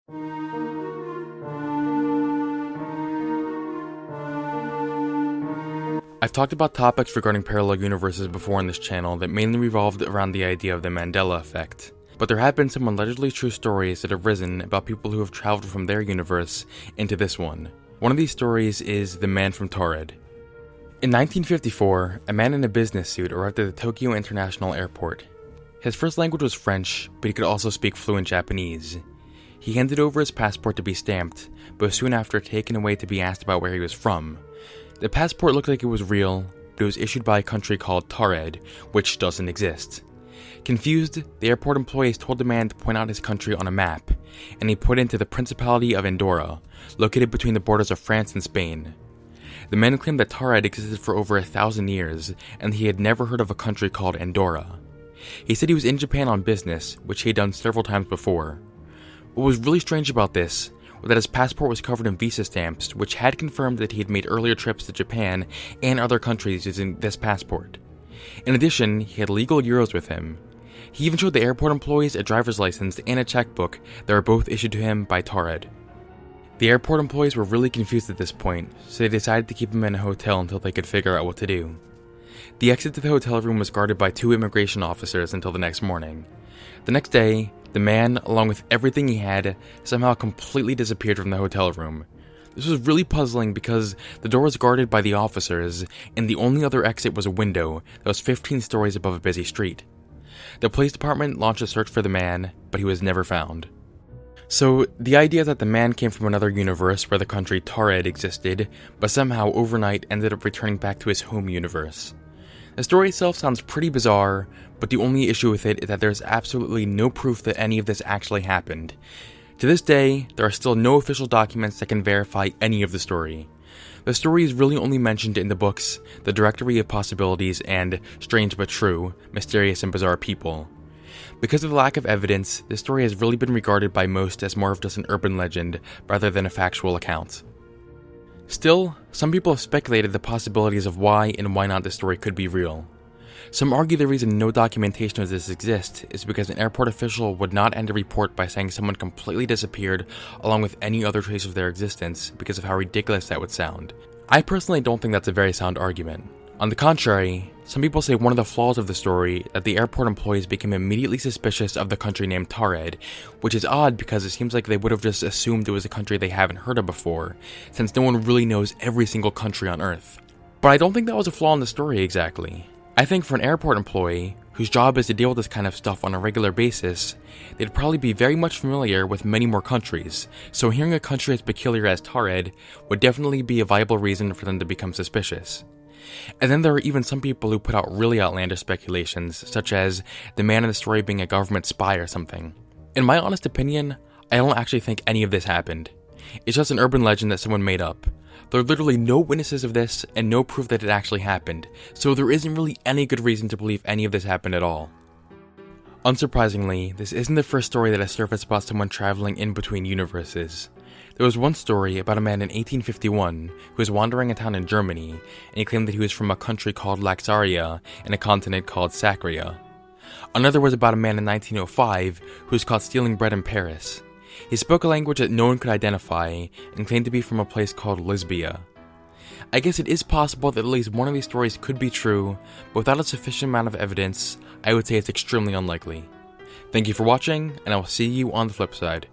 I've talked about topics regarding parallel universes before on this channel that mainly revolved around the idea of the Mandela effect, but there have been some allegedly true stories that have risen about people who have traveled from their universe into this one. One of these stories is the Man From Taured. In 1954, a man in a business suit arrived at the Tokyo International Airport. His first language was French, but he could also speak fluent Japanese. He handed over his passport to be stamped, but was soon after taken away to be asked about where he was from. The passport looked like it was real, but it was issued by a country called Taured, which doesn't exist. Confused, the airport employees told the man to point out his country on a map, and he pointed to the Principality of Andorra, located between the borders of France and Spain. The man claimed that Taured existed for over 1,000 years, and he had never heard of a country called Andorra. He said he was in Japan on business, which he had done several times before. What was really strange about this was that his passport was covered in visa stamps, which had confirmed that he had made earlier trips to Japan and other countries using this passport. In addition, he had legal euros with him. He even showed the airport employees a driver's license and a checkbook that were both issued to him by Taured. The airport employees were really confused at this point, so they decided to keep him in a hotel until they could figure out what to do. The exit to the hotel room was guarded by 2 immigration officers until the next morning. The next day, the man, along with everything he had, somehow completely disappeared from the hotel room. This was really puzzling because the door was guarded by the officers, and the only other exit was a window that was 15 stories above a busy street. The police department launched a search for the man, but he was never found. So, the idea that the man came from another universe where the country Taured existed, but somehow overnight ended up returning back to his home universe. The story itself sounds pretty bizarre, but the only issue with it is that there's absolutely no proof that any of this actually happened. To this day, there are still no official documents that can verify any of the story. The story is really only mentioned in the books The Directory of Possibilities and Strange But True, Mysterious and Bizarre People. Because of the lack of evidence, this story has really been regarded by most as more of just an urban legend rather than a factual account. Still, some people have speculated the possibilities of why and why not this story could be real. Some argue the reason no documentation of this exists is because an airport official would not end a report by saying someone completely disappeared along with any other trace of their existence because of how ridiculous that would sound. I personally don't think that's a very sound argument. On the contrary, some people say one of the flaws of the story that the airport employees became immediately suspicious of the country named Taured, which is odd because it seems like they would have just assumed it was a country they haven't heard of before, since no one really knows every single country on Earth. But I don't think that was a flaw in the story exactly. I think for an airport employee, whose job is to deal with this kind of stuff on a regular basis, they'd probably be very much familiar with many more countries, so hearing a country as peculiar as Taured would definitely be a viable reason for them to become suspicious. And then there are even some people who put out really outlandish speculations, such as the man in the story being a government spy or something. In my honest opinion, I don't actually think any of this happened. It's just an urban legend that someone made up. There are literally no witnesses of this and no proof that it actually happened, so there isn't really any good reason to believe any of this happened at all. Unsurprisingly, this isn't the first story that has surfaced about someone traveling in between universes. There was one story about a man in 1851 who was wandering a town in Germany, and he claimed that he was from a country called Laxaria and a continent called Sacria. Another was about a man in 1905 who was caught stealing bread in Paris. He spoke a language that no one could identify and claimed to be from a place called Lisbia. I guess it is possible that at least one of these stories could be true, but without a sufficient amount of evidence, I would say it's extremely unlikely. Thank you for watching, and I will see you on the flip side.